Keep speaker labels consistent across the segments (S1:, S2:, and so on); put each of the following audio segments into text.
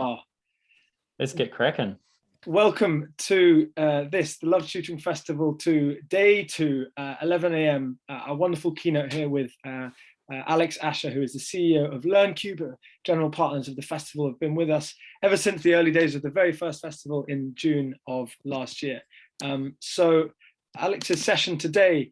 S1: Oh,
S2: Let's get cracking.
S1: welcome to the Love Tutoring Festival, to day 2, 11 a.m. A wonderful keynote here with Alex Asher, who is the CEO of LearnCube. General partners of the festival have been with us ever since the early days of the very first festival in June of last year. So Alex's session today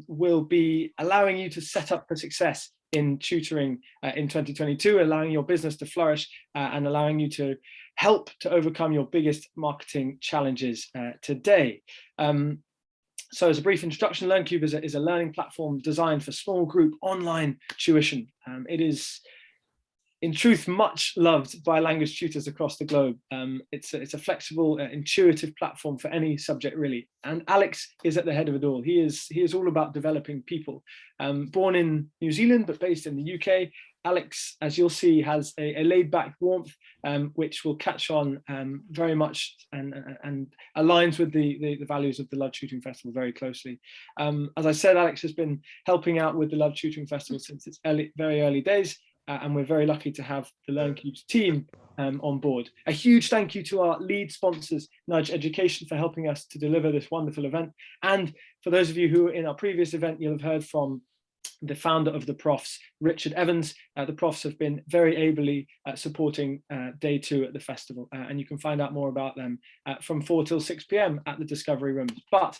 S1: will be allowing you to set up for success in tutoring in 2022, allowing your business to flourish and allowing you to help to overcome your biggest marketing challenges today. So as a brief introduction, LearnCube is a learning platform designed for small group online tuition. It is, in truth, much loved by language tutors across the globe. It's a flexible, intuitive platform for any subject, really. And Alex is at the head of it all. He is all about developing people. Born in New Zealand, but based in the UK, Alex, as you'll see, has a laid-back warmth, which will catch on very much and aligns with the values of the Love Tutoring Festival very closely. As I said, Alex has been helping out with the Love Tutoring Festival since its very early days. And we're very lucky to have the LearnCube's team on board. A huge thank you to our lead sponsors, Nudge Education, for helping us to deliver this wonderful event. And for those of you who were in our previous event, you'll have heard from the founder of the Profs, Richard Evans. The Profs have been very ably supporting day 2 at the festival. And you can find out more about them from 4 till 6 p.m. at the Discovery Rooms. But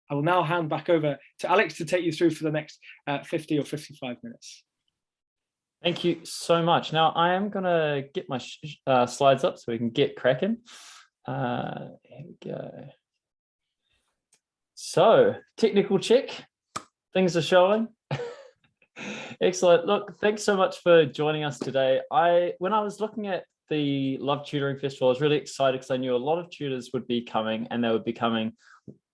S1: I will now hand back over to Alex to take you through for the next 50 or 55 minutes.
S2: Thank you so much. Now I am going to get my slides up so we can get cracking. Here we go. So technical check, things are showing. Excellent. Look, thanks so much for joining us today. When I was looking at the Love Tutoring Festival, I was really excited because I knew a lot of tutors would be coming, and they would be coming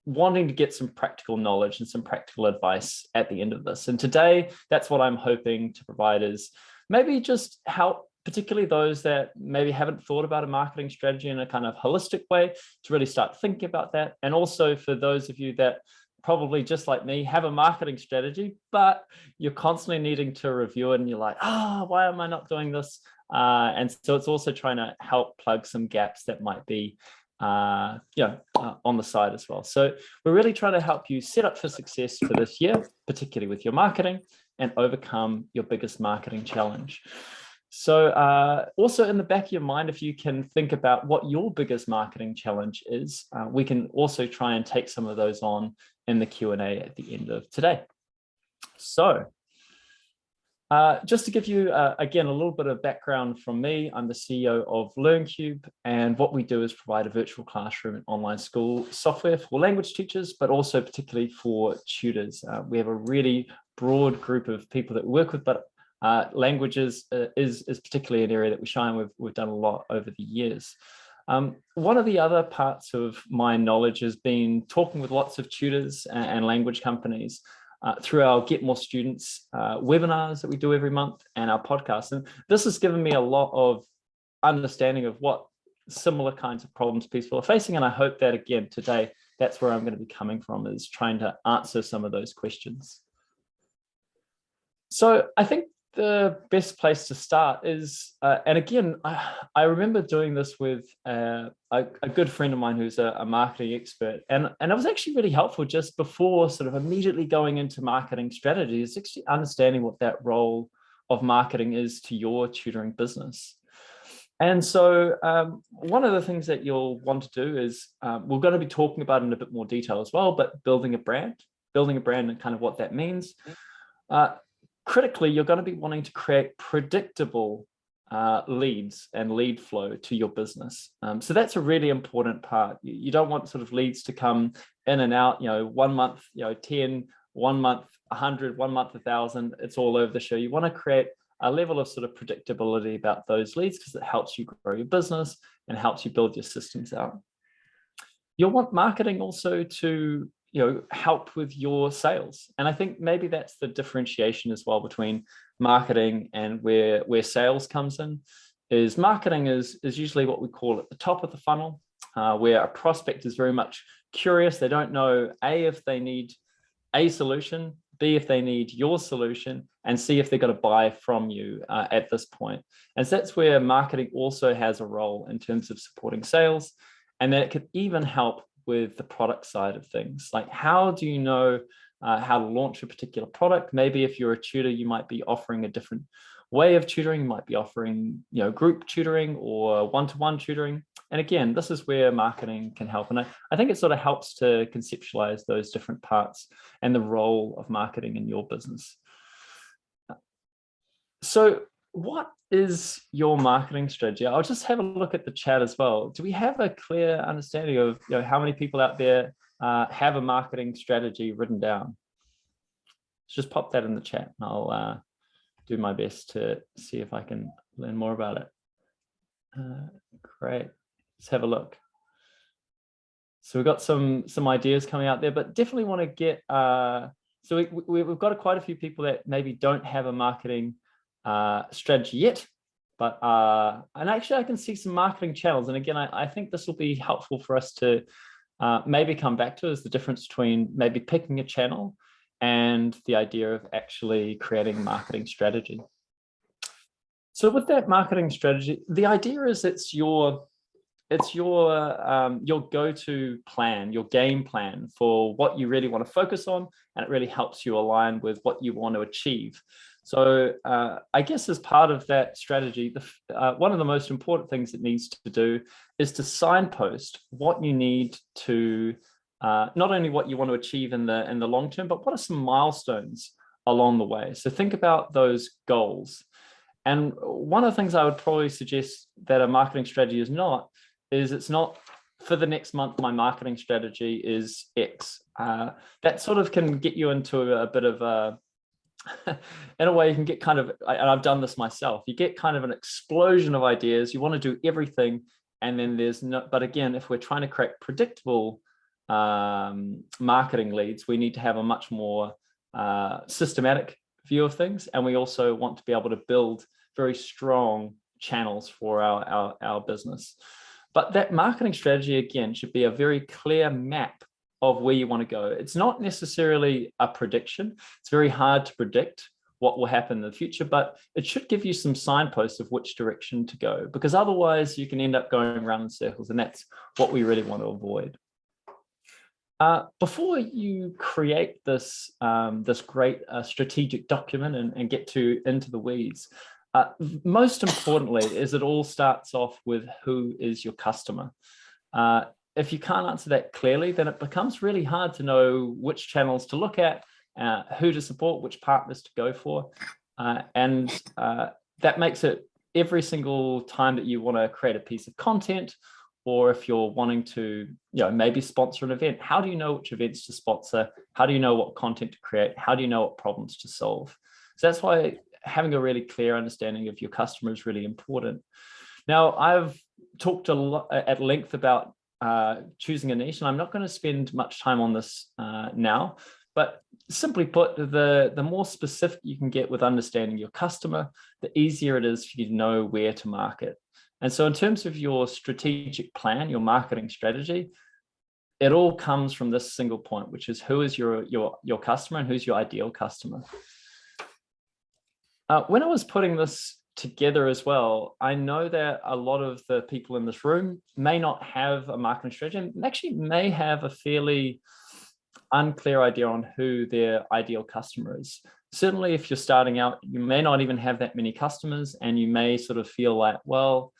S2: wanting to get some practical knowledge and some practical advice at the end of this. And today, that's what I'm hoping to provide, is maybe just help, particularly those that maybe haven't thought about a marketing strategy in a kind of holistic way, to really start thinking about that. And also for those of you that probably, just like me, have a marketing strategy, but you're constantly needing to review it and you're like, why am I not doing this? And so it's also trying to help plug some gaps that might be on the side as well. So we're really trying to help you set up for success for this year, particularly with your marketing, and overcome your biggest marketing challenge. So also in the back of your mind, if you can think about what your biggest marketing challenge is, we can also try and take some of those on in the Q&A at the end of today. So just to give you, again, a little bit of background from me, I'm the CEO of LearnCube, and what we do is provide a virtual classroom and online school software for language teachers, but also particularly for tutors. We have a really broad group of people that we work with, but languages is particularly an area that we shine. We've done a lot over the years. One of the other parts of my knowledge has been talking with lots of tutors and language companies through our Get More Students webinars that we do every month, and our podcast. And this has given me a lot of understanding of what similar kinds of problems people are facing. And I hope that, again, today, that's where I'm going to be coming from, is trying to answer some of those questions. So I think the best place to start is, and again, I remember doing this with a good friend of mine who's a marketing expert, and it was actually really helpful just before sort of immediately going into marketing strategies, actually understanding what that role of marketing is to your tutoring business. And so one of the things that you'll want to do is, we're going to be talking about in a bit more detail as well, but building a brand and kind of what that means. Critically, you're going to be wanting to create predictable leads and lead flow to your business. So that's a really important part. You don't want sort of leads to come in and out, 1 month, 10, 1 month, 100, 1 month, 1,000, it's all over the show. You want to create a level of sort of predictability about those leads, because it helps you grow your business and helps you build your systems out. You'll want marketing also to help with your sales. And I think maybe that's the differentiation as well between marketing and where sales comes in, is marketing is usually what we call at the top of the funnel, where a prospect is very much curious. They don't know, A, if they need a solution, B, if they need your solution, and see if they're going to buy from you at this point. And so that's where marketing also has a role in terms of supporting sales, and that it could even help with the product side of things. Like, how do you know how to launch a particular product? Maybe if you're a tutor, you might be offering a different way of tutoring. You might be offering, group tutoring or one-to-one tutoring. And again, this is where marketing can help. And I think it sort of helps to conceptualize those different parts and the role of marketing in your business. So what is your marketing strategy? I'll just have a look at the chat as well. Do we have a clear understanding of how many people out there have a marketing strategy written down? Let's just pop that in the chat, and I'll do my best to see if I can learn more about it. Great, let's have a look. So we've got some ideas coming out there, but definitely want to get, so we've got quite a few people that maybe don't have a marketing strategy yet, but and actually I can see some marketing channels. And again, I think this will be helpful for us to maybe come back to, is the difference between maybe picking a channel and the idea of actually creating marketing strategy. So with that marketing strategy, the idea is it's your go-to plan, your game plan for what you really want to focus on, and it really helps you align with what you want to achieve. So I guess as part of that strategy, one of the most important things it needs to do is to signpost what you need to, not only what you want to achieve in the long term, but what are some milestones along the way. So think about those goals. And one of the things I would probably suggest that a marketing strategy is it's not for the next month, my marketing strategy is X. That sort of can get you into a bit of a, in a way you can get kind of, and I've done this myself, you get kind of an explosion of ideas. You want to do everything, and then there's no, but again, if we're trying to create predictable marketing leads, we need to have a much more systematic view of things. And we also want to be able to build very strong channels for our business. But that marketing strategy, again, should be a very clear map of where you want to go. It's not necessarily a prediction. It's very hard to predict what will happen in the future, but it should give you some signposts of which direction to go, because otherwise you can end up going around in circles, and that's what we really want to avoid. Before you create this great strategic document and get into the weeds, most importantly is it all starts off with who is your customer. If you can't answer that clearly, then it becomes really hard to know which channels to look at, who to support, which partners to go for. And that makes it, every single time that you want to create a piece of content, or if you're wanting to, maybe sponsor an event, how do you know which events to sponsor? How do you know what content to create? How do you know what problems to solve? So that's why having a really clear understanding of your customer is really important. Now, I've talked a lot at length about choosing a niche, and I'm not going to spend much time on this now, but simply put, the more specific you can get with understanding your customer, the easier it is for you to know where to market. And so in terms of your strategic plan, your marketing strategy, it all comes from this single point, which is who is your customer and who's your ideal customer. When I was putting this together as well, I know that a lot of the people in this room may not have a marketing strategy, and actually may have a fairly unclear idea on who their ideal customer is. Certainly, if you're starting out, you may not even have that many customers, and you may sort of feel like, well,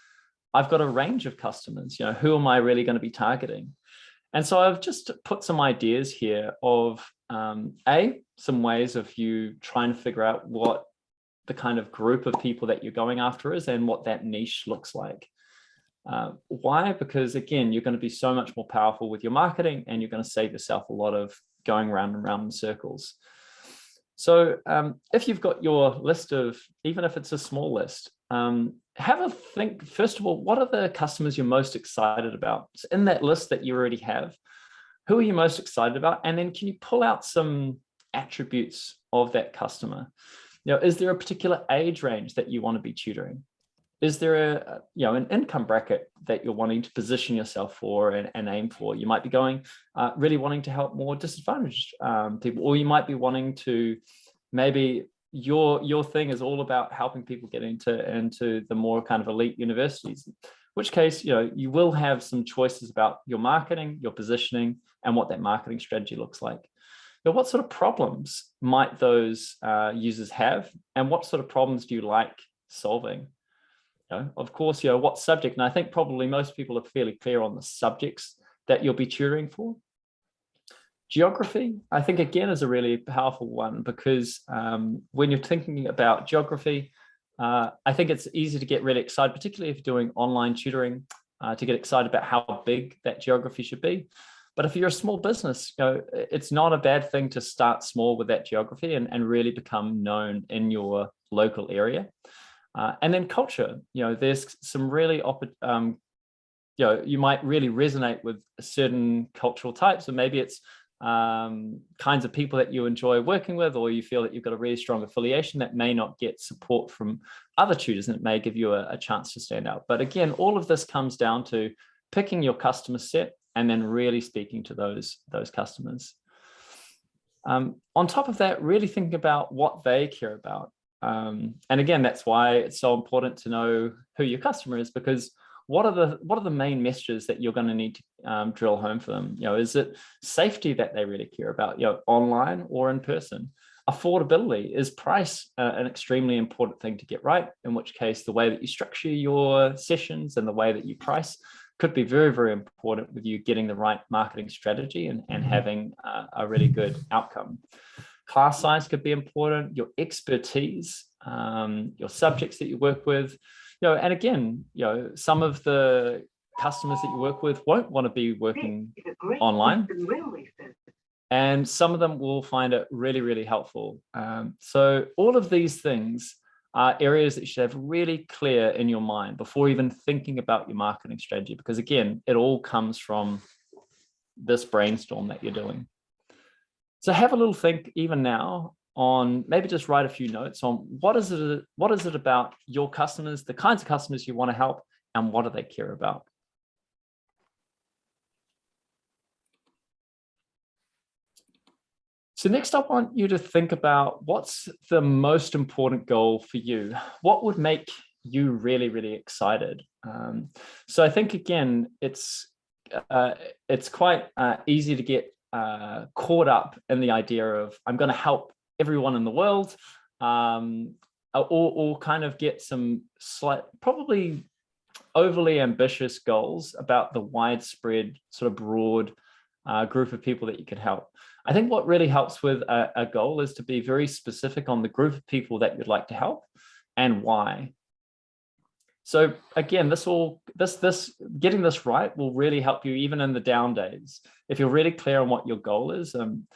S2: I've got a range of customers, who am I really going to be targeting? And so I've just put some ideas here of, some ways of you trying to figure out what the kind of group of people that you're going after is and what that niche looks like. Why? Because again, you're going to be so much more powerful with your marketing, and you're going to save yourself a lot of going round and round in circles. So if you've got your list of, even if it's a small list, have a think, first of all, what are the customers you're most excited about? So in that list that you already have, who are you most excited about? And then can you pull out some attributes of that customer? Is there a particular age range that you want to be tutoring? Is there an income bracket that you're wanting to position yourself for and aim for? You might be going, really wanting to help more disadvantaged people, or you might be wanting to maybe, your thing is all about helping people get into the more kind of elite universities, in which case, you will have some choices about your marketing, your positioning, and what that marketing strategy looks like. What sort of problems might those users have, and what sort of problems do you like solving? Of course, what subject, and I think probably most people are fairly clear on the subjects that you'll be tutoring for. Geography, I think, again, is a really powerful one, because when you're thinking about geography, I think it's easy to get really excited, particularly if you're doing online tutoring, to get excited about how big that geography should be. But if you're a small business, it's not a bad thing to start small with that geography and really become known in your local area. And then culture, there's some really, you might really resonate with certain cultural types, or maybe it's kinds of people that you enjoy working with, or you feel that you've got a really strong affiliation that may not get support from other tutors, and it may give you a chance to stand out. But again, all of this comes down to picking your customer set and then really speaking to those customers. On top of that, really thinking about what they care about. And again, that's why it's so important to know who your customer is, because what are the main messages that you're going to need to drill home for them? Is it safety that they really care about, online or in person? Affordability, is price an extremely important thing to get right, in which case the way that you structure your sessions and the way that you price could be very, very important with you getting the right marketing strategy and having a really good outcome. Class size could be important, your expertise, your subjects that you work with, and again, some of the customers that you work with won't want to be working online, and some of them will find it really, really helpful. So all of these things are areas that you should have really clear in your mind before even thinking about your marketing strategy, because again, it all comes from this brainstorm that you're doing. So have a little think even now on, maybe just write a few notes on what is it about your customers, the kinds of customers you want to help, and what do they care about? So next, I want you to think about what's the most important goal for you. What would make you really, really excited? So I think, again, it's quite easy to get caught up in the idea of, I'm going to help everyone in the world, or kind of get some probably overly ambitious goals about the widespread, sort of broad group of people that you could help. I think what really helps with a goal is to be very specific on the group of people that you'd like to help and why. So again, getting this right will really help you even in the down days. If you're really clear on what your goal is, and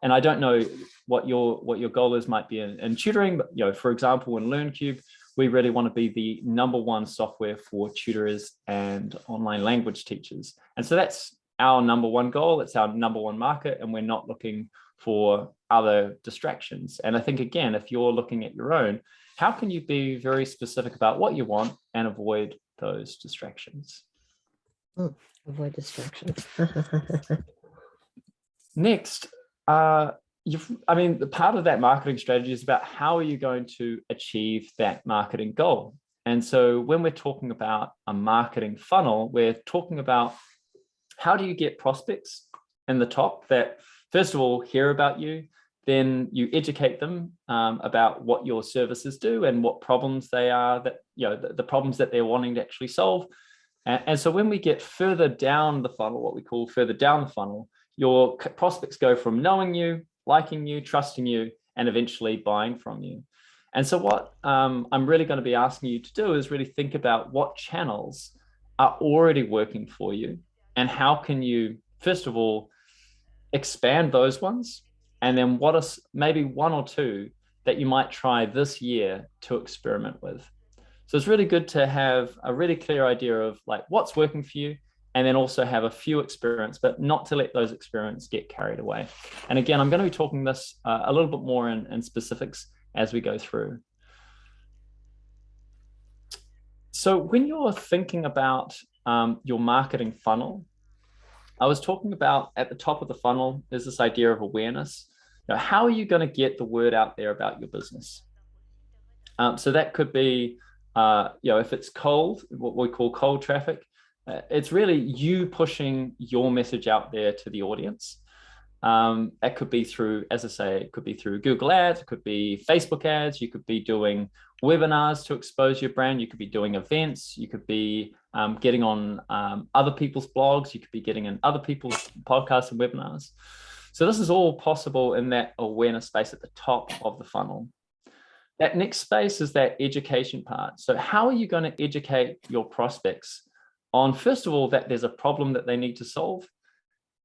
S2: I don't know what your goal is, might be in tutoring, but for example, in LearnCube, we really want to be the #1 software for tutors and online language teachers. And so that's our #1 goal. It's our #1 market, and we're not looking for other distractions. And I think, again, if you're looking at your own, how can you be very specific about what you want and avoid those distractions?
S3: Avoid distractions.
S2: Next, the part of that marketing strategy is about how are you going to achieve that marketing goal. And so when we're talking about a marketing funnel, we're talking about how do you get prospects in the top that, first of all, hear about you, then you educate them about what your services do and what problems they are, that the problems that they're wanting to actually solve. And so when we get further down the funnel, what we call further down the funnel, your prospects go from knowing you, liking you, trusting you, and eventually buying from you. And so what I'm really going to be asking you to do is really think about what channels are already working for you, and how can you, first of all, expand those ones, and then what are maybe 1 or 2 that you might try this year to experiment with. So it's really good to have a really clear idea of like what's working for you, and then also have a few experiments, but not to let those experiments get carried away. And again, I'm going to be talking this a little bit more in specifics as we go through. So when you're thinking about your marketing funnel, I was talking about at the top of the funnel is this idea of awareness. how are you going to get the word out there about your business? So that could be, if it's cold, what we call cold traffic, it's really you pushing your message out there to the audience. That could be through, as I say, it could be through Google Ads, it could be Facebook ads, you could be doing webinars to expose your brand, you could be doing events, you could be getting on other people's blogs, you could be getting in other people's podcasts and webinars. So this is all possible in that awareness space at the top of the funnel. That next space is that education part. So how are you going to educate your prospects on, first of all, that there's a problem that they need to solve?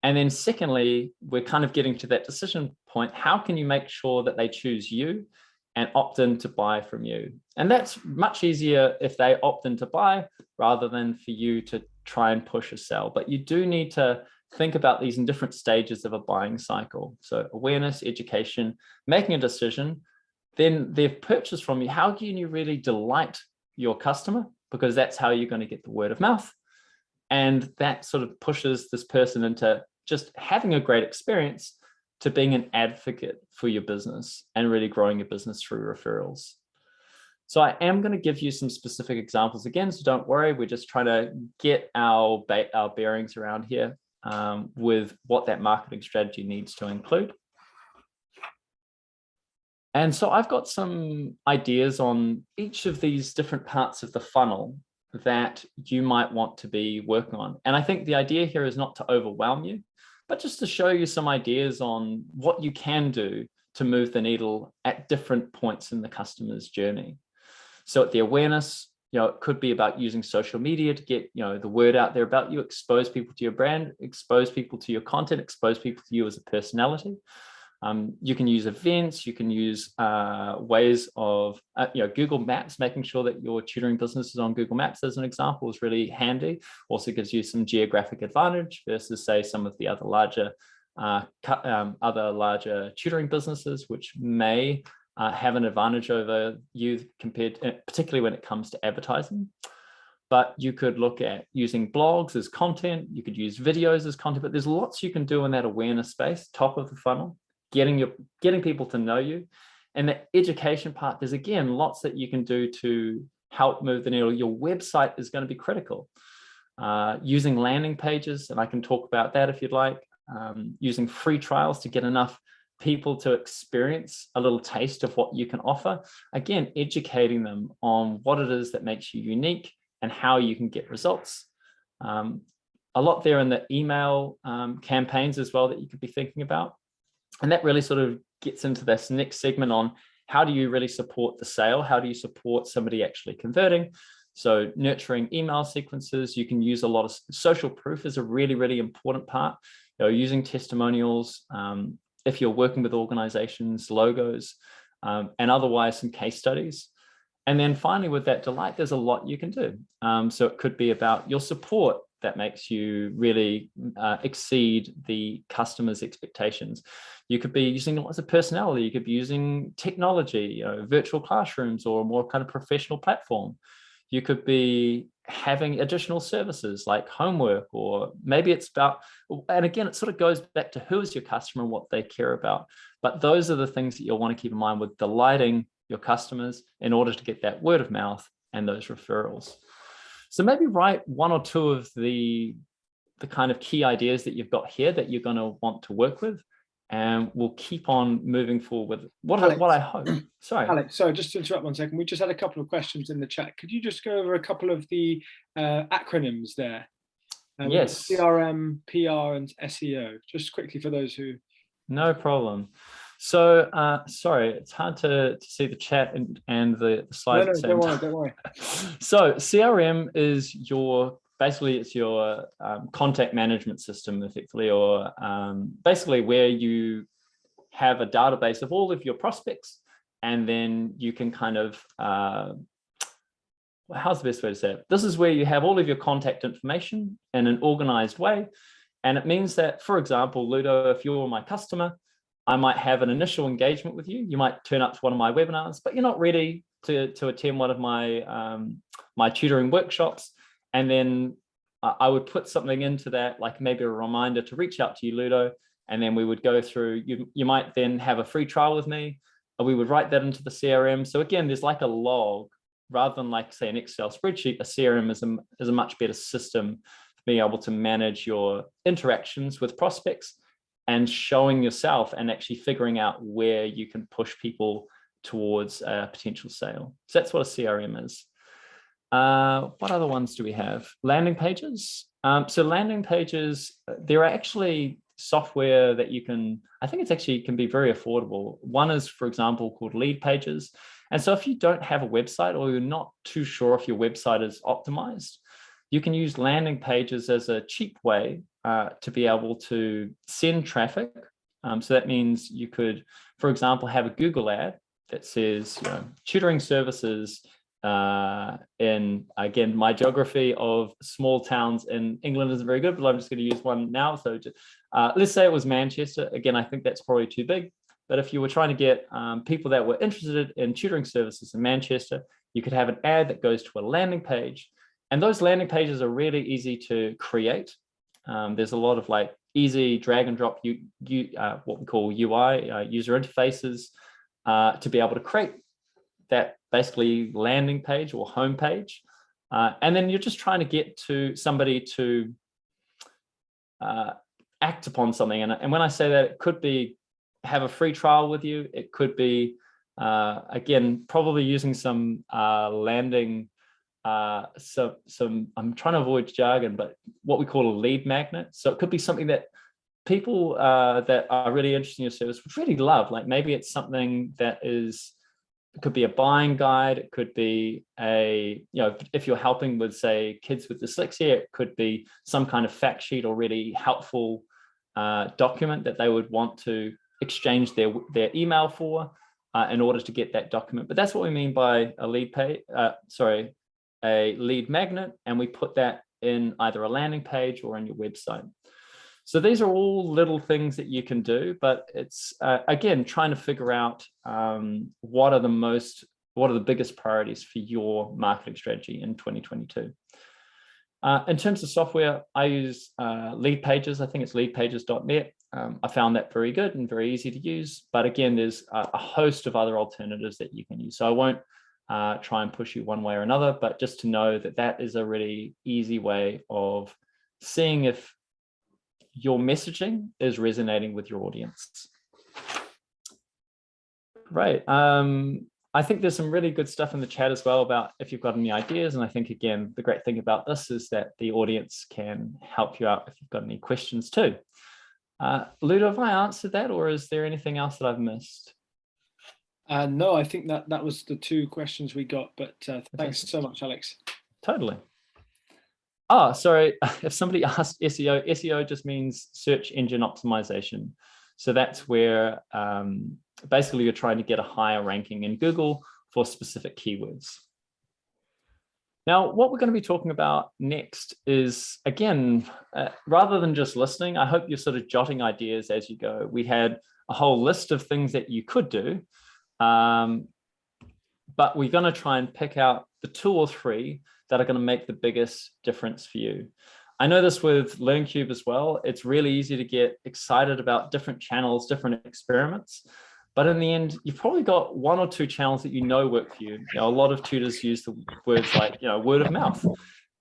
S2: And then secondly, we're kind of getting to that decision point. How can you make sure that they choose you and opt in to buy from you? And that's much easier if they opt in to buy rather than for you to try and push a sell. But you do need to think about these in different stages of a buying cycle. So awareness, education, making a decision. Then they've purchased from you. How can you really delight your customer? Because that's how you're going to get the word of mouth. And that sort of pushes this person into just having a great experience to being an advocate for your business and really growing your business through referrals. So I am going to give you some specific examples again, so don't worry. We're just trying to get our bearings around here with what that marketing strategy needs to include. And so I've got some ideas on each of these different parts of the funnel that you might want to be working on. And I think the idea here is not to overwhelm you, but just to show you some ideas on what you can do to move the needle at different points in the customer's journey. So at the awareness, it could be about using social media to get, the word out there about you, expose people to your brand, expose people to your content, expose people to you as a personality. You can use events, you can use ways of, Google Maps, making sure that your tutoring business is on Google Maps as an example is really handy. Also gives you some geographic advantage versus say some of the other larger tutoring businesses, which may have an advantage over you particularly when it comes to advertising. But you could look at using blogs as content, you could use videos as content, but there's lots you can do in that awareness space, top of the funnel. Getting people to know you. And the education part, there's again lots that you can do to help move the needle. Your website is going to be critical. Using landing pages, and I can talk about that if you'd like. Using free trials to get enough people to experience a little taste of what you can offer. Again, educating them on what it is that makes you unique and how you can get results. A lot there in the email campaigns as well that you could be thinking about. And that really sort of gets into this next segment on how do you really support the sale? How do you support somebody actually converting? So nurturing email sequences, you can use a lot of social proof is a really, really important part. Using testimonials, if you're working with organizations, logos, and otherwise some case studies. And then finally with that delight, there's a lot you can do. So it could be about your support that makes you really exceed the customer's expectations. You could be using lots of personality. You could be using technology, virtual classrooms or a more kind of professional platform. You could be having additional services like homework, or maybe it's about, and again, it sort of goes back to who is your customer and what they care about. But those are the things that you'll want to keep in mind with delighting your customers in order to get that word of mouth and those referrals. So maybe write one or two of the kind of key ideas that you've got here that you're going to want to work with, and we'll keep on moving forward with what I hope. Sorry,
S1: Alex, sorry, just to interrupt 1 second. We just had a couple of questions in the chat. Could you just go over a couple of the acronyms there?
S2: Yes.
S1: CRM, PR, and SEO, just quickly for those who...
S2: No problem. So, sorry, it's hard to see the chat and the slides.
S1: No,
S2: at the same time.
S1: Don't worry.
S2: So CRM is basically it's your contact management system effectively, or basically where you have a database of all of your prospects, and then you can kind of, how's the best way to say it? This is where you have all of your contact information in an organized way. And it means that, for example, Ludo, if you're my customer, I might have an initial engagement with you. You might turn up to one of my webinars, but you're not ready to attend one of my my tutoring workshops. And then I would put something into that, like maybe a reminder to reach out to you, Ludo, And then we would go through, you might then have a free trial with me, and we would write that into the CRM. So again, there's like a log rather than like say an Excel spreadsheet. A CRM is a much better system for being able to manage your interactions with prospects and showing yourself and actually figuring out where you can push people towards a potential sale. So that's what a CRM is. What other ones do we have? Landing pages. So landing pages, there are actually software that you can, I think it's actually can be very affordable. One is, for example, called Lead Pages. And so if you don't have a website or you're not too sure if your website is optimized, you can use landing pages as a cheap way to be able to send traffic. So that means you could, for example, have a Google ad that says, you know, tutoring services in, again, my geography of small towns in England isn't very good, but I'm just going to use one now. So let's say it was Manchester. Again, I think that's probably too big. But if you were trying to get people that were interested in tutoring services in Manchester, you could have an ad that goes to a landing page. And those landing pages are really easy to create. There's a lot of like easy drag and drop what we call UI, user interfaces, to be able to create that basically landing page or home page. And then you're just trying to get to somebody to act upon something. And when I say that, it could be have a free trial with you. It could be, again, probably using some landing, some, I'm trying to avoid jargon, but what we call a lead magnet. So it could be something that people that are really interested in your service would really love. Like maybe it's something that is, it could be a buying guide. It could be a, you know, if you're helping with, say, kids with dyslexia, it could be some kind of fact sheet or really helpful document that they would want to exchange their email for in order to get that document. But that's what we mean by a lead page, a lead magnet, and we put that in either a landing page or on your website. So these are all little things that you can do, but it's again trying to figure out what are the biggest priorities for your marketing strategy in 2022. In terms of software, I use Lead Pages. I think it's leadpages.net. I found that very good and very easy to use. But again, there's a host of other alternatives that you can use. So I won't try and push you one way or another, but just to know that that is a really easy way of seeing if your messaging is resonating with your audience. Right. I think there's some really good stuff in the chat as well about if you've got any ideas. And I think, again, the great thing about this is that the audience can help you out if you've got any questions too. Ludo, have I answered that, or is there anything else that I've missed?
S1: No, I think that was the two questions we got, but thanks so much, Alex.
S2: Totally. Oh, sorry, if somebody asked SEO just means search engine optimization. So that's where basically you're trying to get a higher ranking in Google for specific keywords. Now, what we're going to be talking about next is, again, rather than just listening, I hope you're sort of jotting ideas as you go. We had a whole list of things that you could do, but we're going to try and pick out the 2 or 3 that are going to make the biggest difference for you. I know this with LearnCube as well. It's really easy to get excited about different channels, different experiments. But in the end, you've probably got 1 or 2 channels that you know work for you. You know, a lot of tutors use the words like, you know, word of mouth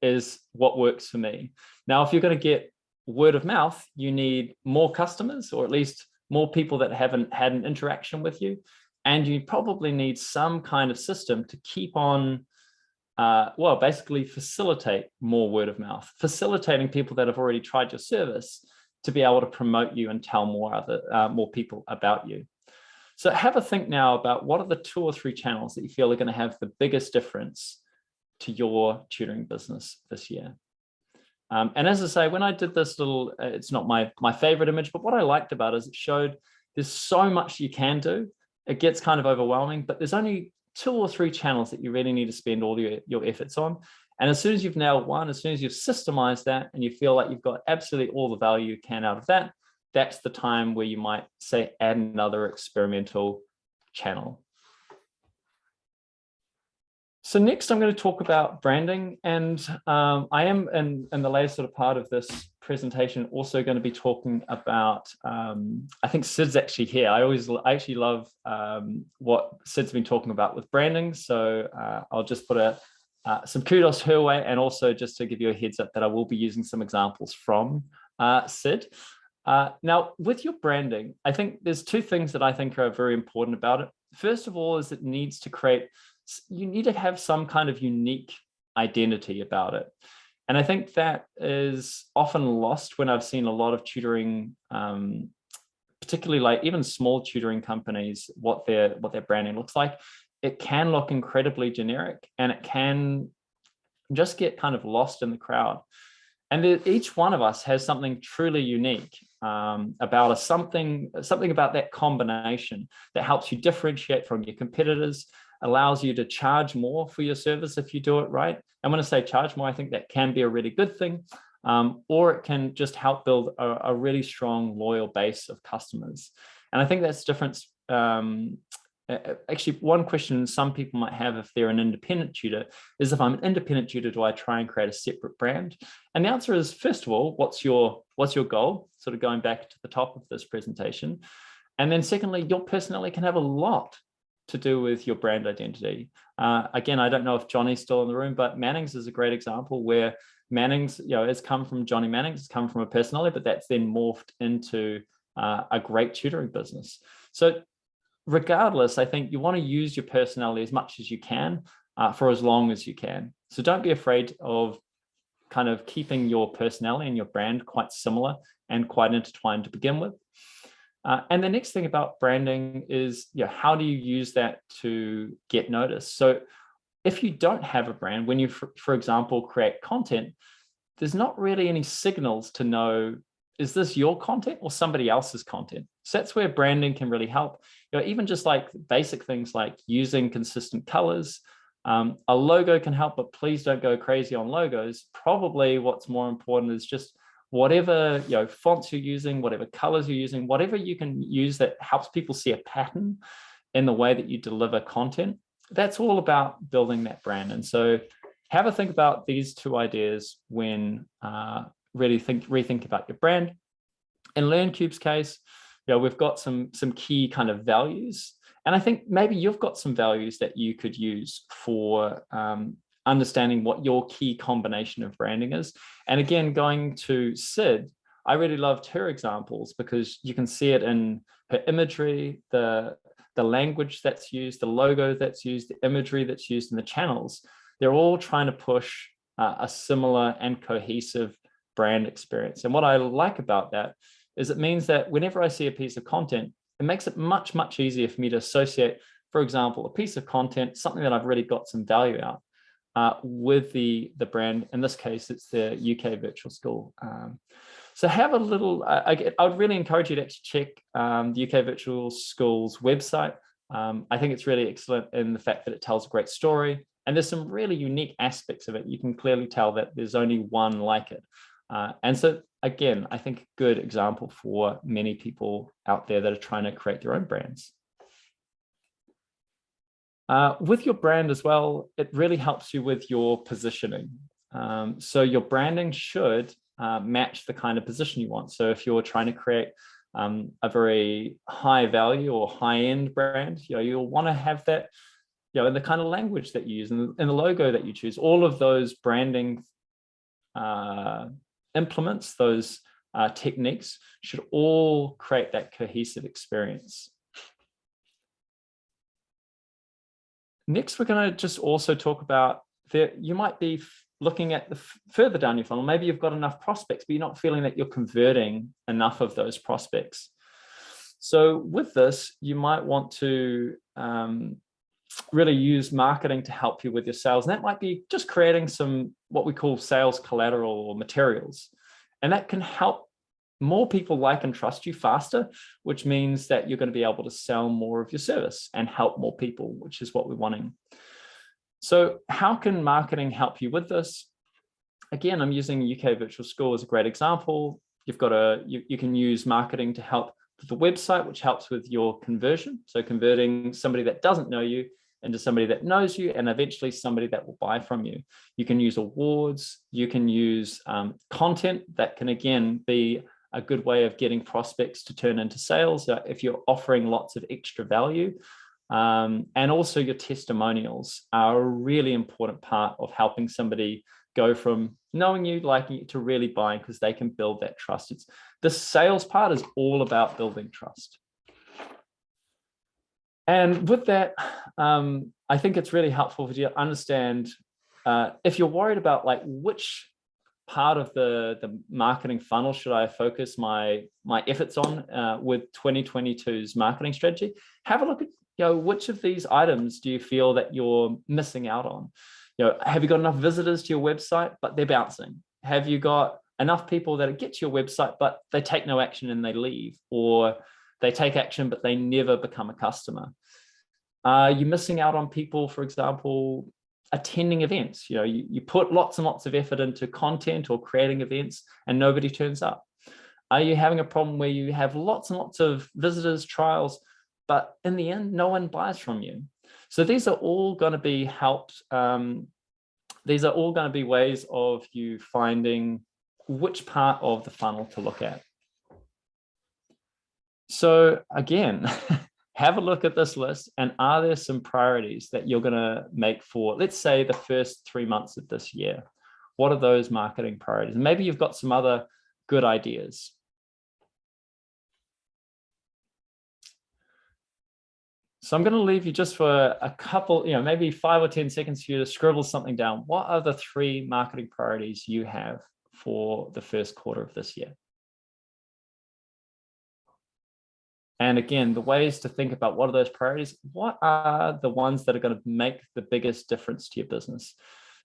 S2: is what works for me. Now, if you're going to get word of mouth, you need more customers, or at least more people that haven't had an interaction with you. And you probably need some kind of system to keep on, well, basically facilitate more word of mouth, facilitating people that have already tried your service to be able to promote you and tell more people about you. So have a think now about what are the 2 or 3 channels that you feel are going to have the biggest difference to your tutoring business this year. And as I say, when I did this little, it's not my favorite image, but what I liked about it is it showed there's so much you can do. It gets kind of overwhelming, but there's only 2 or 3 channels that you really need to spend all your efforts on. And as soon as you've nailed one, as soon as you've systemized that and you feel like you've got absolutely all the value you can out of that, that's the time where you might say add another experimental channel. So next I'm going to talk about branding, and I am in the latest sort of part of this presentation also going to be talking about, I think Sid's actually here. I actually love what Sid's been talking about with branding. So I'll just put some kudos her way, and also just to give you a heads up that I will be using some examples from Sid. Now, with your branding, I think there's two things that I think are very important about it. First of all, is you need to have some kind of unique identity about it. And I think that is often lost when I've seen a lot of tutoring, particularly like even small tutoring companies, what their branding looks like. It can look incredibly generic, and it can just get kind of lost in the crowd. And each one of us has something truly unique about something about that combination that helps you differentiate from your competitors, allows you to charge more for your service if you do it right. And when I say charge more, I think that can be a really good thing, or it can just help build a really strong, loyal base of customers. And I think that's the difference. Actually, one question some people might have if they're an independent tutor is, if I'm an independent tutor, do I try and create a separate brand? And the answer is, first of all, what's your goal? Sort of going back to the top of this presentation. And then secondly, your personality can have a lot to do with your brand identity. Again, I don't know if Johnny's still in the room, but Mannings is a great example where Mannings, it's come from Johnny Mannings, it's come from a personality, but that's then morphed into a great tutoring business. So regardless, I think you want to use your personality as much as you can for as long as you can. So don't be afraid of kind of keeping your personality and your brand quite similar and quite intertwined to begin with. And the next thing about branding is, how do you use that to get noticed? So if you don't have a brand, when you, for example, create content, there's not really any signals to know, is this your content or somebody else's content? So that's where branding can really help. Even just like basic things like using consistent colors. A logo can help, but please don't go crazy on logos. Probably what's more important is just whatever fonts you're using, whatever colors you're using, whatever you can use that helps people see a pattern in the way that you deliver content. That's all about building that brand. And so have a think about these two ideas when rethink about your brand. In LearnCube's case, we've got some key kind of values. And I think maybe you've got some values that you could use for understanding what your key combination of branding is. And again, going to Sid, I really loved her examples because you can see it in her imagery, the language that's used, the logo that's used, the imagery that's used in the channels. They're all trying to push a similar and cohesive brand experience. And what I like about that is it means that whenever I see a piece of content, it makes it much, much easier for me to associate, for example, a piece of content, something that I've really got some value out with the brand. In this case, it's the UK Virtual School. So have a little, I would really encourage you to actually check the UK Virtual School's website. I think it's really excellent in the fact that it tells a great story. And there's some really unique aspects of it. You can clearly tell that there's only one like it. And so, again, I think a good example for many people out there that are trying to create their own brands. With your brand as well, it really helps you with your positioning. So your branding should match the kind of position you want. So if you're trying to create a very high value or high end brand, you'll want to have that, in the kind of language that you use and the logo that you choose. All of those branding implements, those techniques should all create that cohesive experience. Next, we're going to just also talk about that you might be looking at the further down your funnel. Maybe you've got enough prospects, but you're not feeling that you're converting enough of those prospects. So with this, you might want to really use marketing to help you with your sales. And that might be just creating some what we call sales collateral or materials. And that can help more people like and trust you faster, which means that you're going to be able to sell more of your service and help more people, which is what we're wanting. So how can marketing help you with this? Again, I'm using UK Virtual School as a great example. You've got you can use marketing to help with the website, which helps with your conversion. So converting somebody that doesn't know you into somebody that knows you and eventually somebody that will buy from you. You can use awards, you can use content that can again be a good way of getting prospects to turn into sales if you're offering lots of extra value. And also your testimonials are a really important part of helping somebody go from knowing you, liking you, to really buying, because they can build that trust. The sales part is all about building trust. And with that, I think it's really helpful for you to understand if you're worried about like which part of the marketing funnel should I focus my efforts on with 2022's marketing strategy. Have a look at which of these items do you feel that you're missing out on? Have you got enough visitors to your website but they're bouncing? Have you got enough people that get to your website but they take no action and they leave, or they take action but they never become a customer? Are you missing out on people, for example, attending events? You put lots and lots of effort into content or creating events and nobody turns up. Are you having a problem where you have lots and lots of visitors, trials, but in the end, no one buys from you? So these are all going to be helped. These are all going to be ways of you finding which part of the funnel to look at. So again, have a look at this list, and are there some priorities that you're going to make for, let's say, the first 3 months of this year? What are those marketing priorities? Maybe you've got some other good ideas. So I'm going to leave you just for a couple, maybe 5 or 10 seconds for you to scribble something down. What are the 3 marketing priorities you have for the first quarter of this year? And again, the ways to think about what are those priorities, what are the ones that are going to make the biggest difference to your business?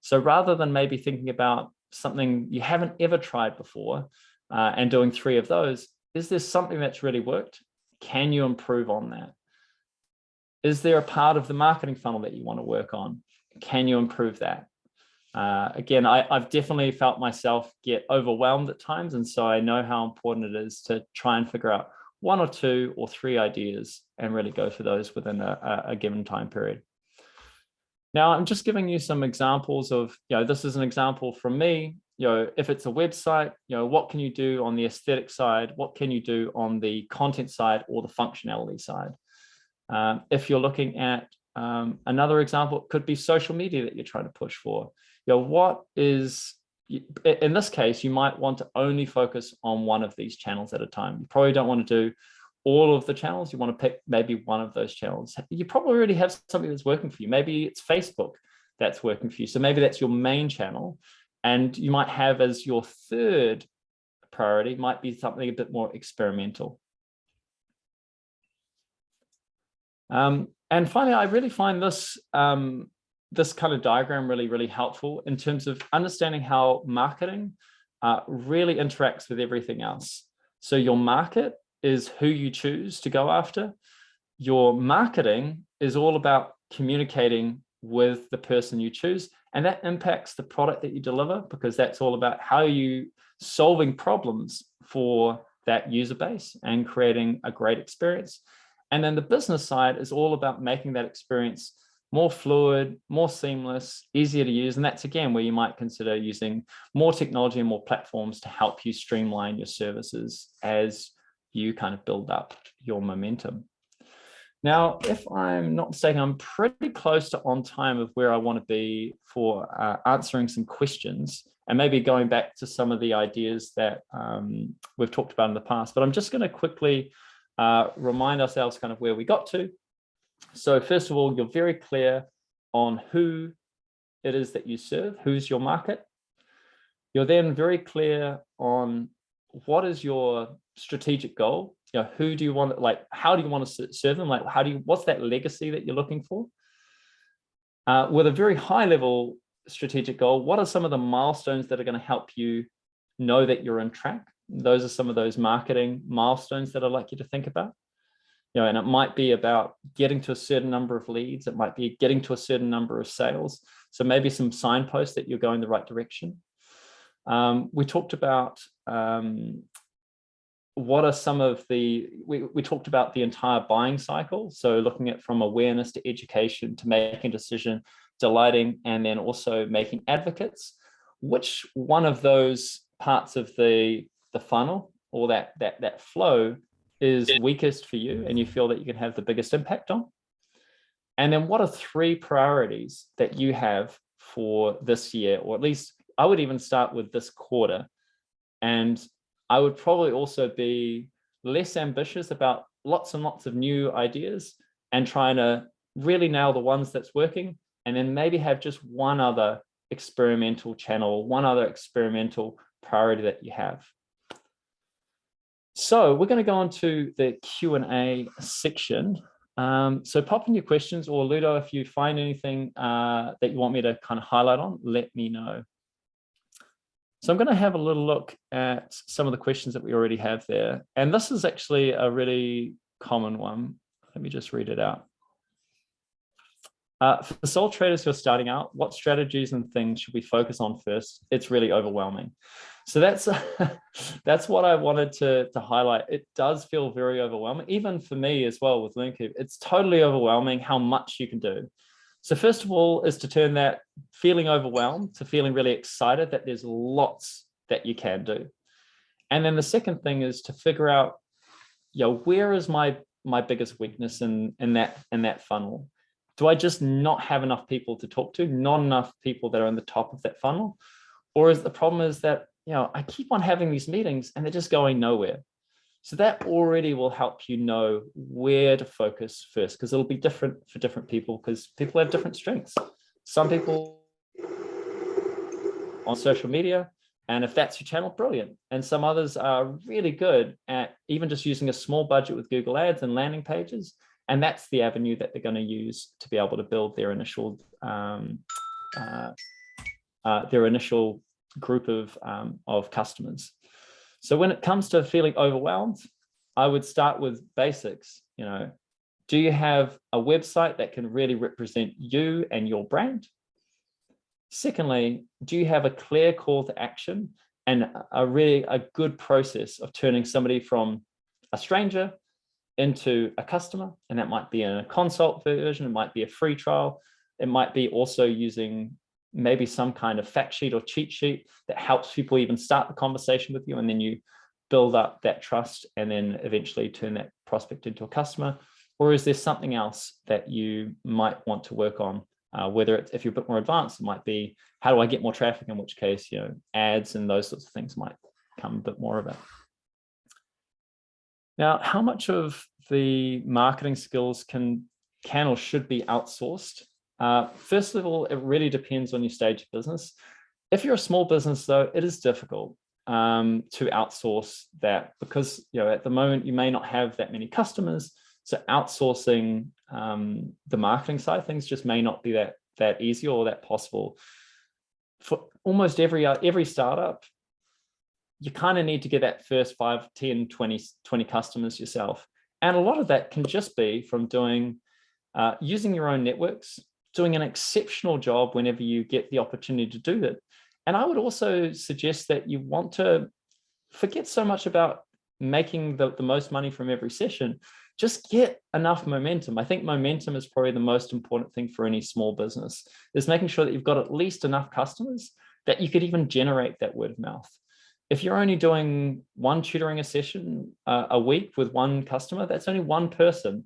S2: So rather than maybe thinking about something you haven't ever tried before and doing 3 of those, is there something that's really worked? Can you improve on that? Is there a part of the marketing funnel that you want to work on? Can you improve that? Again, I've definitely felt myself get overwhelmed at times. And so I know how important it is to try and figure out 1 or 2 or 3 ideas and really go for those within a given time period. Now, I'm just giving you some examples of, this is an example from me. If it's a website, what can you do on the aesthetic side? What can you do on the content side or the functionality side? If you're looking at another example, it could be social media that you're trying to push for. What is, in this case, you might want to only focus on one of these channels at a time. You probably don't want to do all of the channels. You want to pick maybe one of those channels. You probably already have something that's working for you. Maybe it's Facebook that's working for you. So maybe that's your main channel. And you might have as your 3rd priority might be something a bit more experimental. And finally, I really find this this kind of diagram really, really helpful in terms of understanding how marketing really interacts with everything else. So your market is who you choose to go after. Your marketing is all about communicating with the person you choose, and that impacts the product that you deliver, because that's all about how you solving problems for that user base and creating a great experience. And then the business side is all about making that experience more fluid, more seamless, easier to use. And that's again where you might consider using more technology and more platforms to help you streamline your services as you kind of build up your momentum. Now, if I'm not mistaken, I'm pretty close to on time of where I want to be for answering some questions and maybe going back to some of the ideas that we've talked about in the past. But I'm just going to quickly remind ourselves kind of where we got to. So first of all, you're very clear on who it is that you serve, who's your market. You're then very clear on what is your strategic goal. Who do you want, like, how do you want to serve them? Like, what's that legacy that you're looking for? With a very high level strategic goal, what are some of the milestones that are going to help you know that you're on track? Those are some of those marketing milestones that I'd like you to think about. And it might be about getting to a certain number of leads. It might be getting to a certain number of sales. So maybe some signposts that you're going the right direction. We talked about what are some of we talked about the entire buying cycle. So looking at from awareness to education to making a decision, delighting, and then also making advocates. Which one of those parts of the funnel or that flow is weakest for you and you feel that you can have the biggest impact on? And then what are 3 priorities that you have for this year, or at least I would even start with this quarter. And I would probably also be less ambitious about lots and lots of new ideas and trying to really nail the ones that's working, and then maybe have just one other experimental channel, one other experimental priority that you have. So we're going to go on to the Q&A section. So pop in your questions, or Ludo, if you find anything that you want me to kind of highlight on, let me know. So I'm going to have a little look at some of the questions that we already have there. And this is actually a really common one. Let me just read it out. For the sole traders who are starting out, what strategies and things should we focus on first? It's really overwhelming. So that's what I wanted to highlight. It does feel very overwhelming, even for me as well with LearnCube. It's totally overwhelming how much you can do. So first of all is to turn that feeling overwhelmed to feeling really excited that there's lots that you can do. And then the second thing is to figure out, where is my biggest weakness in that funnel? Do I just not have enough people to talk to, not enough people that are on the top of that funnel? Or is the problem is that, I keep on having these meetings and they're just going nowhere. So that already will help you know where to focus first, because it'll be different for different people, because people have different strengths. Some people on social media, and if that's your channel, brilliant. And some others are really good at even just using a small budget with Google Ads and landing pages. And that's the avenue that they're going to use to be able to build their initial group of customers. So when it comes to feeling overwhelmed, I would start with basics. Do you have a website that can really represent you and your brand? Secondly, do you have a clear call to action and a good process of turning somebody from a stranger into a customer? And that might be in a consult version, it might be a free trial, it might be also using maybe some kind of fact sheet or cheat sheet that helps people even start the conversation with you, and then you build up that trust and then eventually turn that prospect into a customer. Or is there something else that you might want to work on? Whether it's, if you're a bit more advanced, it might be, how do I get more traffic? In which case, ads and those sorts of things might come a bit more of it. Now, how much of the marketing skills can or should be outsourced? First of all, it really depends on your stage of business. If you're a small business, though, it is difficult to outsource that, because at the moment you may not have that many customers. So outsourcing the marketing side of things just may not be that easy or that possible. For almost every startup, you kind of need to get that first 5, 10, 20 customers yourself. And a lot of that can just be from using your own networks, doing an exceptional job whenever you get the opportunity to do that. And I would also suggest that you want to forget so much about making the most money from every session. Just get enough momentum. I think momentum is probably the most important thing for any small business, is making sure that you've got at least enough customers that you could even generate that word of mouth. If you're only doing one tutoring a session a week with one customer, that's only one person.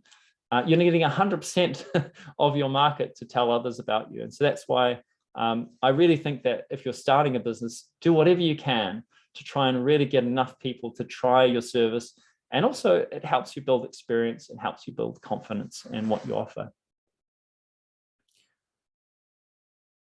S2: You're getting 100% of your market to tell others about you. And so that's why I really think that if you're starting a business, do whatever you can to try and really get enough people to try your service. And also it helps you build experience and helps you build confidence in what you offer.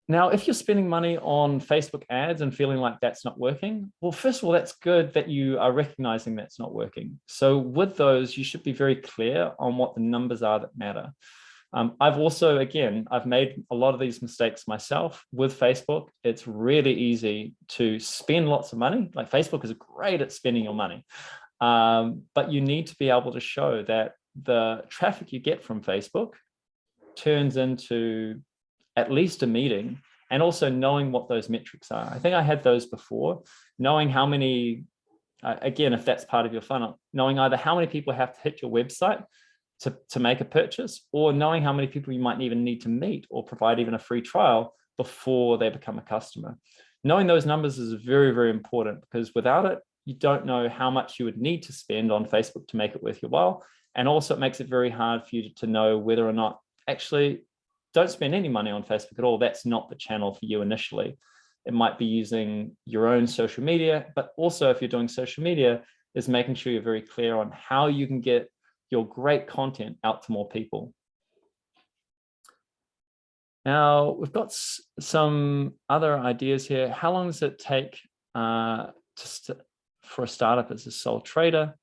S2: Now, if you're spending money on Facebook ads and feeling like that's not working, well, first of all, that's good that you are recognizing that's not working. So with those, you should be very clear on what the numbers are that matter. I've made a lot of these mistakes myself with Facebook. It's really easy to spend lots of money. Like, Facebook is great at spending your money. But you need to be able to show that the traffic you get from Facebook turns into at least a meeting, and also knowing what those metrics are. I think I had those before, knowing how many again, if that's part of your funnel, knowing either how many people have to hit your website to make a purchase, or knowing how many people you might even need to meet or provide even a free trial before they become a customer. Knowing those numbers is very, very important, because without it, you don't know how much you would need to spend on Facebook to make it worth your while. And also it makes it very hard for you to know whether or not, actually, don't spend any money on Facebook at all. That's not the channel for you initially. It might be using your own social media, but also if you're doing social media, is making sure you're very clear on how you can get your great content out to more people. Now, we've got some other ideas here. How long does it take for a startup as a sole trader?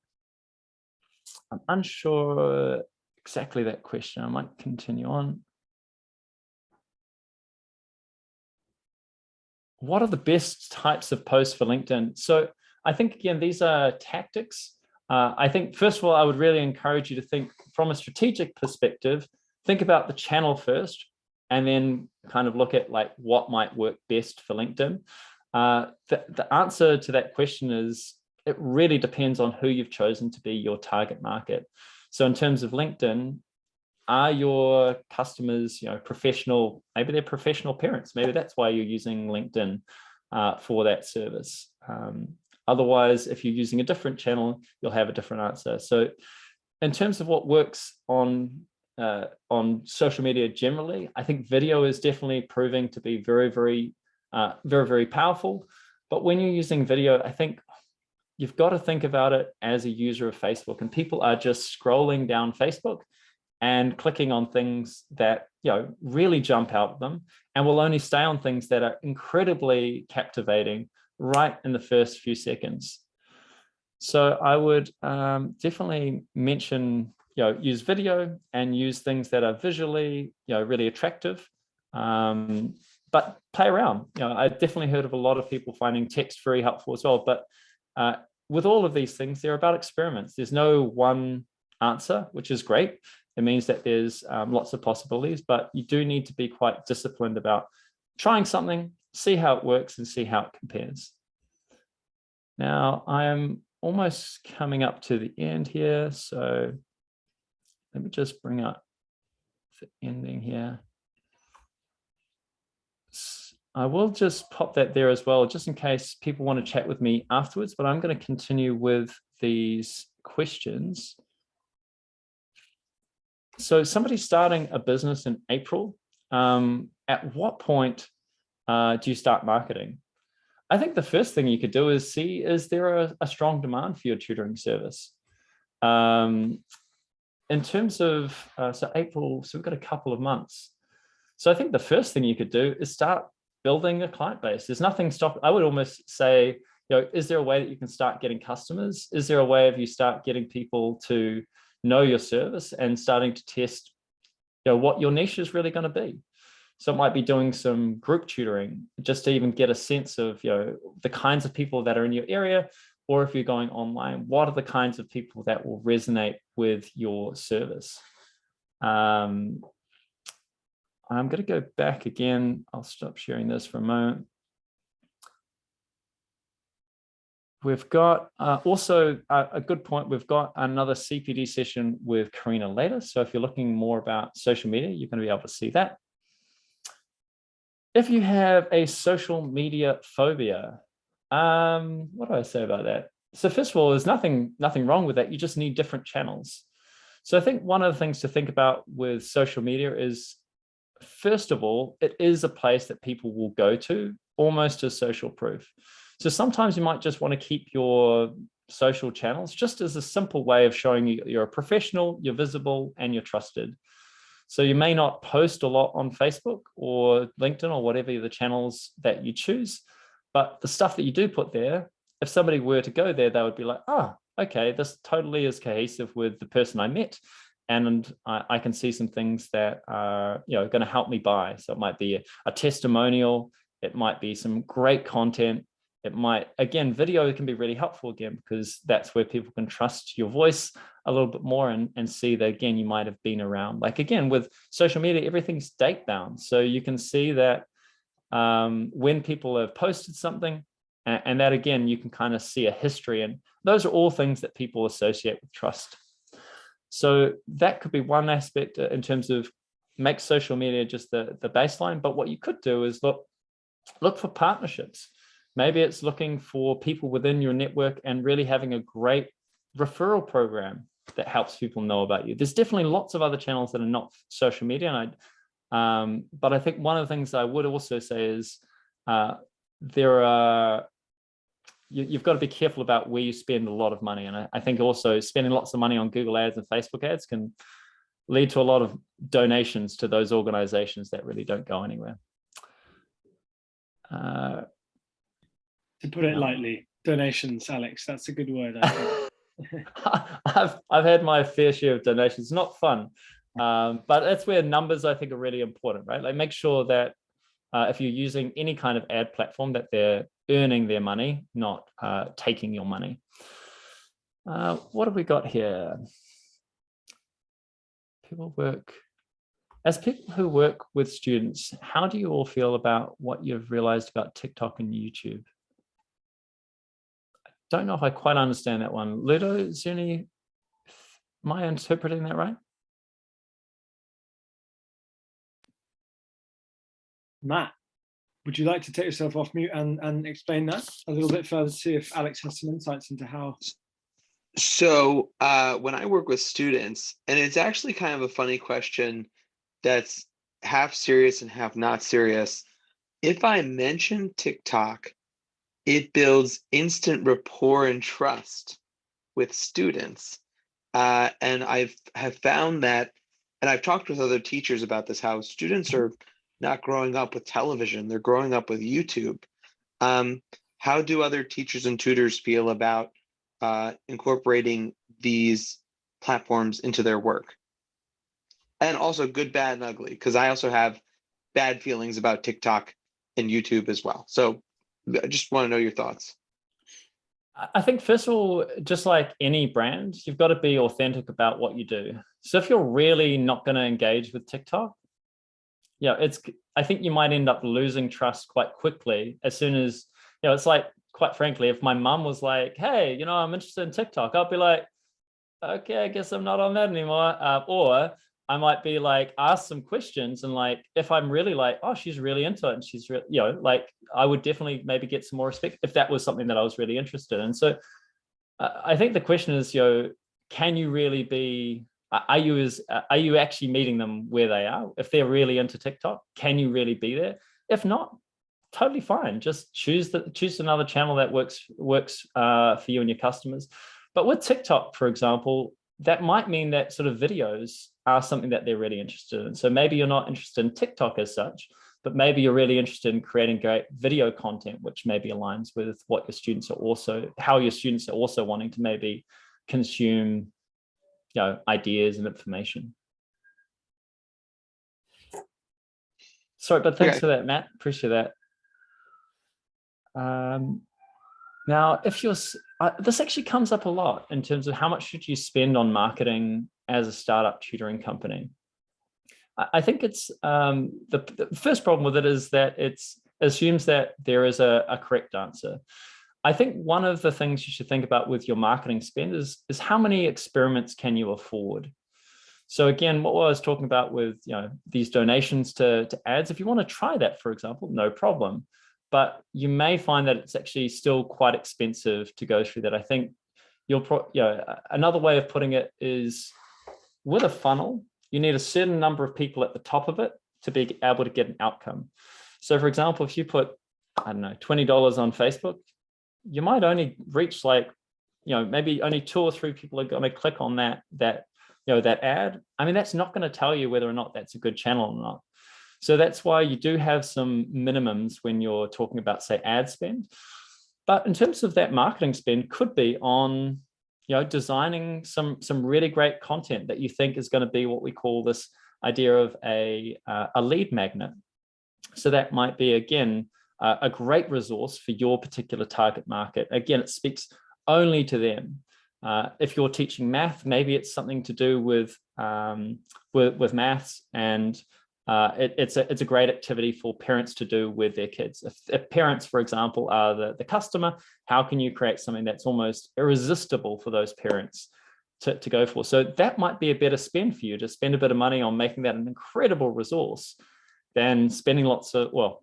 S2: I'm unsure exactly that question. I might continue on. What are the best types of posts for LinkedIn? So I think, again, these are tactics. I think, first of all, I would really encourage you to think from a strategic perspective, think about the channel first, and then kind of look at like what might work best for LinkedIn. The answer to that question is, it really depends on who you've chosen to be your target market. So in terms of LinkedIn, are your customers, professional? Maybe they're professional parents. Maybe that's why you're using LinkedIn for that service. Otherwise, if you're using a different channel, you'll have a different answer. So in terms of what works on social media generally, I think video is definitely proving to be very, very powerful. But when you're using video, I think you've got to think about it as a user of Facebook, and people are just scrolling down Facebook and clicking on things that really jump out at them, and will only stay on things that are incredibly captivating right in the first few seconds. So I would definitely mention, use video and use things that are visually, really attractive, but play around. I definitely heard of a lot of people finding text very helpful as well. But with all of these things, they're about experiments. There's no one answer, which is great. It means that there's lots of possibilities, but you do need to be quite disciplined about trying something, see how it works, and see how it compares. Now, I am almost coming up to the end here, so let me just bring up the ending here. I will just pop that there as well, just in case people want to chat with me afterwards, but I'm going to continue with these questions. So somebody starting a business in April, at what point do you start marketing? I think the first thing you could do is see, is there a strong demand for your tutoring service? In terms of, so April, so we've got a couple of months. So I think the first thing you could do is start building a client base. There's nothing stopping. I would almost say, is there a way that you can start getting customers? Is there a way of you start getting people to know your service and starting to test, what your niche is really going to be? So it might be doing some group tutoring just to even get a sense of, the kinds of people that are in your area, or if you're going online, what are the kinds of people that will resonate with your service? I'm going to go back again. I'll stop sharing this for a moment. We've got also a good point. We've got another CPD session with Karina later. So if you're looking more about social media, you're going to be able to see that. If you have a social media phobia, what do I say about that? So first of all, there's nothing wrong with that. You just need different channels. So I think one of the things to think about with social media is, first of all, it is a place that people will go to almost as social proof. So sometimes you might just want to keep your social channels just as a simple way of showing you're a professional, you're visible, and you're trusted. So you may not post a lot on Facebook or LinkedIn or whatever the channels that you choose, but the stuff that you do put there, if somebody were to go there, they would be like, oh, okay, this totally is cohesive with the person I met. And I can see some things that are going to help me buy. So it might be a testimonial. It might be some great content. It might, again, video can be really helpful again, because that's where people can trust your voice a little bit more and see that, again, you might have been around. Like, again, with social media, everything's date bound. So you can see that when people have posted something, And that, again, you can kind of see a history, and those are all things that people associate with trust. So that could be one aspect in terms of make social media just the baseline. But what you could do is look for partnerships. Maybe it's looking for people within your network and really having a great referral program that helps people know about you. There's definitely lots of other channels that are not social media, and but I think one of the things I would also say is you've got to be careful about where you spend a lot of money. And I think also spending lots of money on Google ads and Facebook ads can lead to a lot of donations to those organizations that really don't go anywhere.
S1: To put it lightly, donations, Alex, that's a good word, I think.
S2: I've had my fair share of donations. Not fun, but that's where numbers, I think, are really important, right? Like, make sure that if you're using any kind of ad platform, that they're earning their money, not taking your money. What have we got here? People who work with students, how do you all feel about what you've realized about TikTok and YouTube? I don't know if I quite understand that one. Ludo, Zuni, am I interpreting that right?
S1: Matt, would you like to take yourself off mute and explain that a little bit further to see if Alex has some insights into how?
S4: So when I work with students, and it's actually kind of a funny question that's half serious and half not serious. If I mention TikTok, it builds instant rapport and trust with students. And have found that, and I've talked with other teachers about this, how students are not growing up with television, they're growing up with YouTube. How do other teachers and tutors feel about incorporating these platforms into their work? And also good, bad, and ugly, because I also have bad feelings about TikTok and YouTube as well. So I just want to know your thoughts.
S2: I think, first of all, just like any brand, you've got to be authentic about what you do. So if you're really not going to engage with TikTok, I think you might end up losing trust quite quickly as soon as, it's like, quite frankly, if my mum was like, hey, I'm interested in TikTok, I'll be like, okay, I guess I'm not on that anymore. Or I might be like, ask some questions, and like, if I'm really like, oh, she's really into it, and she's really, like, I would definitely maybe get some more respect if that was something that I was really interested in. So I think the question is, can you really be, are you actually meeting them where they are? If they're really into TikTok, can you really be there? If not, totally fine. Just choose another channel that works for you and your customers. But with TikTok, for example, that might mean that sort of videos are something that they're really interested in. So maybe you're not interested in TikTok as such, but maybe you're really interested in creating great video content, which maybe aligns with what your students are also, how your students are also wanting to maybe consume, ideas and information. Sorry, but thanks for that, Matt. Appreciate that. Now, if you're, this actually comes up a lot in terms of how much should you spend on marketing as a startup tutoring company. I think it's the first problem with it is that it assumes that there is a correct answer. I think one of the things you should think about with your marketing spend is how many experiments can you afford? So again, what I was talking about with these donations to ads, if you want to try that, for example, no problem. But you may find that it's actually still quite expensive to go through that. I think another way of putting it is, with a funnel, you need a certain number of people at the top of it to be able to get an outcome. So for example, if you put, I don't know, $20 on Facebook, you might only reach maybe only 2 or 3 people are going to click on that ad. I mean, that's not going to tell you whether or not that's a good channel or not. So that's why you do have some minimums when you're talking about, say, ad spend. But in terms of that marketing spend, could be on, designing some really great content that you think is going to be what we call this idea of a lead magnet. So that might be, again, a great resource for your particular target market. Again, it speaks only to them. If you're teaching math, maybe it's something to do with maths, and it's a great activity for parents to do with their kids. If parents, for example, are the customer, how can you create something that's almost irresistible for those parents to go for? So that might be a better spend for you, to spend a bit of money on making that an incredible resource than spending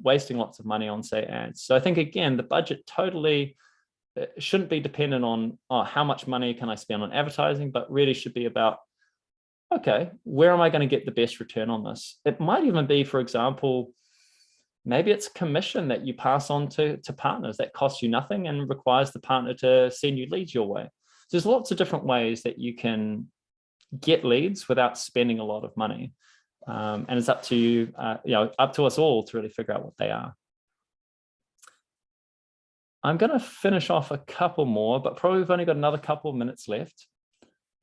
S2: wasting lots of money on, say, ads. So I think, again, the budget totally shouldn't be dependent on how much money can I spend on advertising, but really should be about, okay, where am I going to get the best return on this? It might even be, for example, maybe it's commission that you pass on to partners that costs you nothing and requires the partner to send you leads your way. So there's lots of different ways that you can get leads without spending a lot of money. And it's up to you, up to us all to really figure out what they are. I'm going to finish off a couple more, but probably we've only got another couple of minutes left.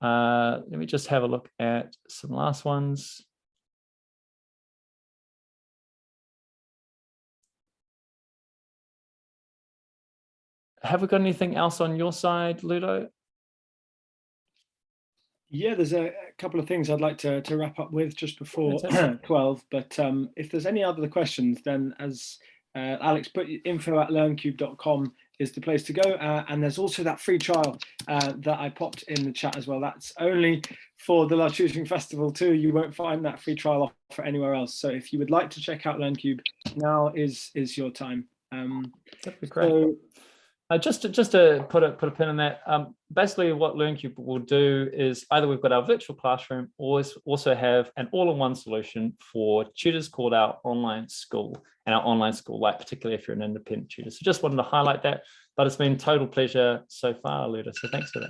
S2: Let me just have a look at some last ones. Have we got anything else on your side, Ludo?
S1: Yeah, there's a couple of things I'd like to wrap up with just before 12. But if there's any other questions, then as Alex put, info@learncube.com is the place to go. And there's also that free trial that I popped in the chat as well. That's only for the Love Tutoring Festival too. You won't find that free trial offer anywhere else. So if you would like to check out LearnCube, now is your time.
S2: That'd be great. So, just to put a pin in that, basically what LearnCube will do is either we've got our virtual classroom, or also have an all-in-one solution for tutors called our online school, and our online school, like particularly if you're an independent tutor. So just wanted to highlight that, but it's been total pleasure so far, Ludo. So thanks for that.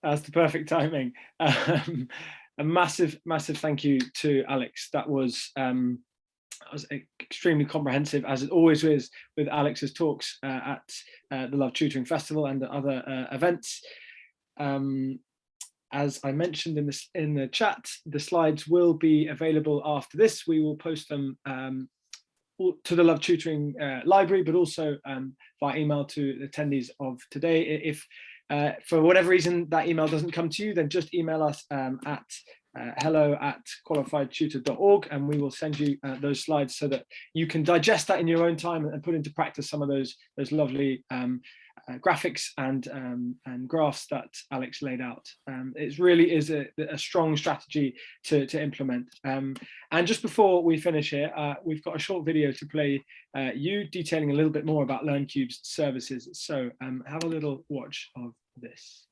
S1: That's the perfect timing. A massive thank you to Alex. That was extremely comprehensive, as it always is with Alex's talks at the Love Tutoring Festival and other events. As I mentioned in the chat, the slides will be available after this. We will post them to the Love Tutoring library, but also by email to the attendees of today. If for whatever reason that email doesn't come to you, then just email us at hello@qualifiedtutor.org, and we will send you those slides so that you can digest that in your own time and put into practice some of those lovely graphics and graphs that Alex laid out. It really is a strong strategy to implement. And just before we finish here, we've got a short video to play you detailing a little bit more about LearnCube's services. So have a little watch of this.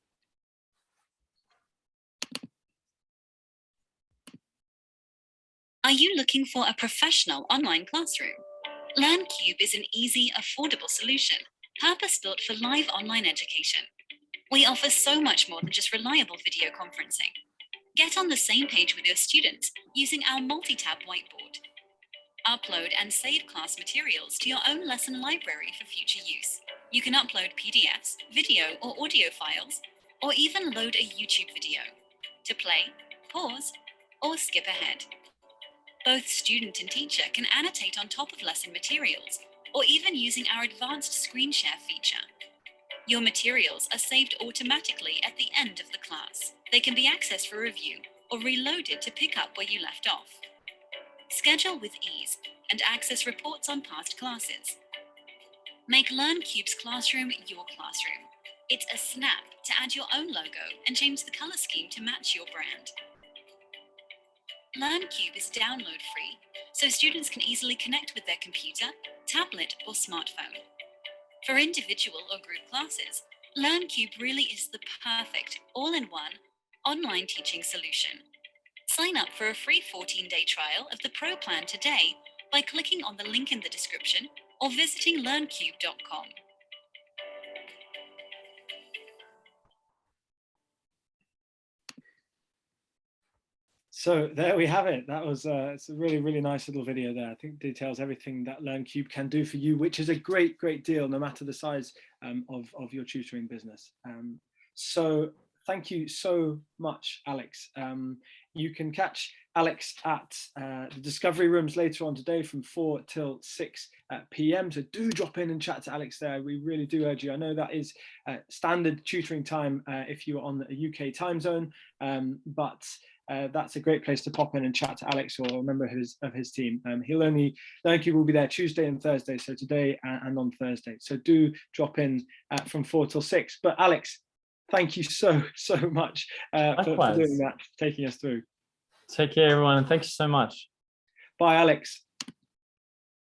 S5: Are you looking for a professional online classroom? LearnCube is an easy, affordable solution, purpose-built for live online education. We offer so much more than just reliable video conferencing. Get on the same page with your students using our multi-tab whiteboard. Upload and save class materials to your own lesson library for future use. You can upload PDFs, video or audio files, or even load a YouTube video to play, pause, or skip ahead. Both student and teacher can annotate on top of lesson materials, or even using our advanced screen share feature. Your materials are saved automatically at the end of the class. They can be accessed for review or reloaded to pick up where you left off. Schedule with ease and access reports on past classes. Make LearnCube's classroom your classroom. It's a snap to add your own logo and change the color scheme to match your brand. LearnCube is download free, so students can easily connect with their computer, tablet, or smartphone. For individual or group classes, LearnCube really is the perfect all-in-one online teaching solution. Sign up for a free 14-day trial of the Pro Plan today by clicking on the link in the description or visiting learncube.com.
S1: So there we have it. That was it's a really nice little video there. I think details everything that LearnCube can do for you, which is a great deal, no matter the size of your tutoring business. So thank you so much, Alex. You can catch Alex at the Discovery Rooms later on today from 4 till 6 p.m. So do drop in and chat to Alex there. We really do urge you. I know that is standard tutoring time if you're on a UK time zone, but that's a great place to pop in and chat to Alex or a member of his team. LearnCube will be there Tuesday and Thursday, so today and on Thursday. So do drop in from 4 till 6. But Alex, thank you so much for doing that, taking us through.
S2: Take care, everyone, and thank you so much.
S1: Bye, Alex.